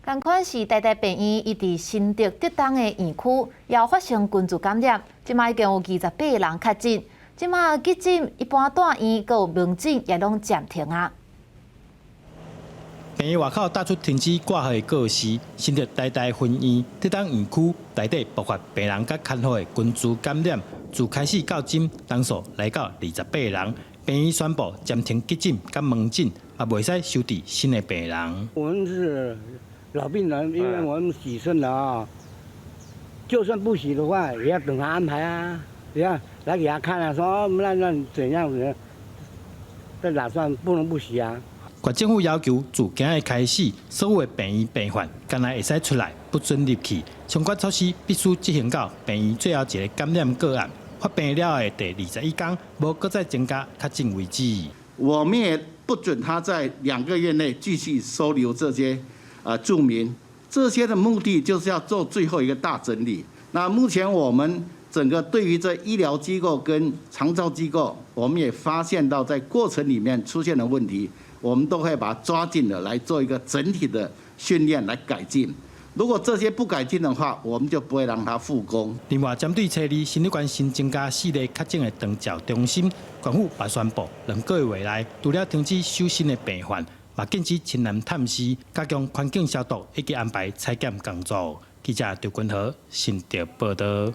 同款是台大病院，伊伫新竹竹东的院区，也发生群组感染，即卖已经有28人确诊。即卖急诊、一般大院、佮有门诊也拢暂停啊。病院外口打出停止挂号的告示，新竹台大分院竹东院区内底爆发病人甲看护的群组感染，自开始到今，人数来到28人。病院宣布暂停急诊甲门诊，也袂使收治新的病人。我们是老病人，因为我们洗肾了啊，就算不洗的话，也要等他安排啊，也要来给他看啊，说那怎样子，这打算不能不洗啊。县政府要求自今日开始，所有的病院病患干来会使出来，不准入去。相关措施必须执行到病院最后一个感染个案发病了的第21天，无搁再增加确诊为止。我们也不准他在2个月内继续收留这些住民，这些的目的就是要做最后一个大整理。那目前我们整个对于这医疗机构跟长照机构，我们也发现到在过程里面出现的问题，我们都会把它抓紧了来做一个整体的训练来改进。如果这些不改进的话，我们就不会让它复工。另外，针对初二新冠新增加4例确诊的长照中心，县府也宣布2个月内除了停止收新的病患，也禁止亲人探视，加强环境消毒以及安排采检工作。记者刘君豪新竹报道。